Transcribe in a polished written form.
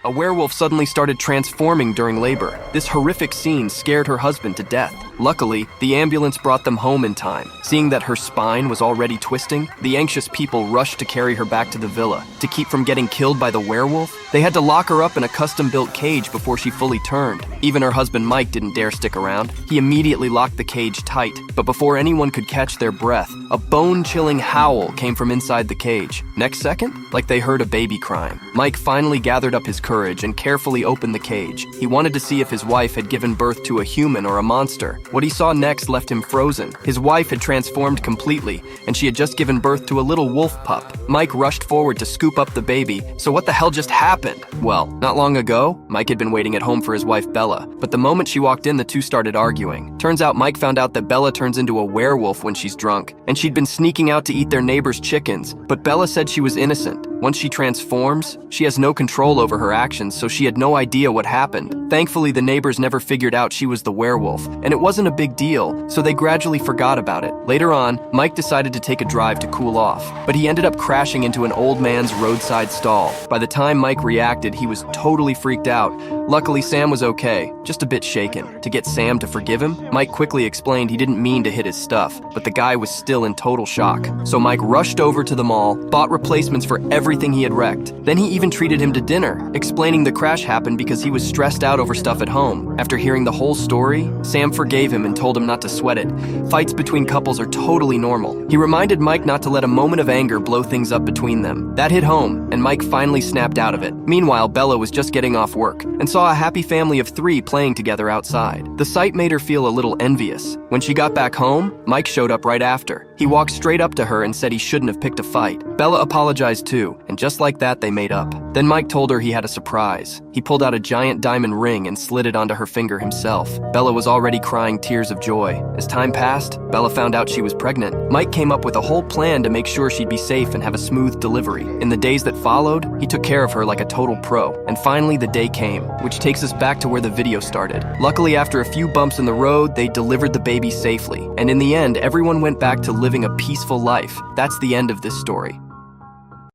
A werewolf suddenly started transforming during labor. This horrific scene scared her husband to death. Luckily, the ambulance brought them home in time. Seeing that her spine was already twisting, the anxious people rushed to carry her back to the villa. To keep from getting killed by the werewolf, they had to lock her up in a custom-built cage before she fully turned. Even her husband Mike didn't dare stick around. He immediately locked the cage tight, but before anyone could catch their breath, a bone-chilling howl came from inside the cage. Next second, like they heard a baby crying. Mike finally gathered up his courage and carefully opened the cage. He wanted to see if his wife had given birth to a human or a monster. What he saw next left him frozen. His wife had transformed completely, and she had just given birth to a little wolf pup. Mike rushed forward to scoop up the baby. So what the hell just happened? Well, not long ago, Mike had been waiting at home for his wife Bella, but the moment she walked in, the two started arguing. Turns out Mike found out that Bella turns into a werewolf when she's drunk, and she'd been sneaking out to eat their neighbor's chickens, but Bella said she was innocent. Once she transforms, she has no control over her actions, so she had no idea what happened. Thankfully, the neighbors never figured out she was the werewolf, and it wasn't a big deal, so they gradually forgot about it. Later on, Mike decided to take a drive to cool off, but he ended up crashing into an old man's roadside stall. By the time Mike reacted, he was totally freaked out. Luckily, Sam was okay, just a bit shaken. To get Sam to forgive him, Mike quickly explained he didn't mean to hit his stuff, but the guy was still in total shock. So Mike rushed over to the mall, bought replacements for everything he had wrecked. Then he even treated him to dinner, explaining the crash happened because he was stressed out over stuff at home. After hearing the whole story, Sam forgave him and told him not to sweat it. Fights between couples are totally normal. He reminded Mike not to let a moment of anger blow things up between them. That hit home, and Mike finally snapped out of it. Meanwhile, Bella was just getting off work and saw a happy family of 3 playing together outside. The sight made her feel a little envious. When she got back home, Mike showed up right after. He walked straight up to her and said he shouldn't have picked a fight. Bella apologized too, and just like that, they made up. Then Mike told her he had a surprise. He pulled out a giant diamond ring and slid it onto her finger himself. Bella was already crying tears of joy. As time passed, Bella found out she was pregnant. Mike came up with a whole plan to make sure she'd be safe and have a smooth delivery. In the days that followed, he took care of her like a total pro. And finally, the day came, which takes us back to where the video started. Luckily, after a few bumps in the road, they delivered the baby safely. And in the end, everyone went back to living a peaceful life. That's the end of this story.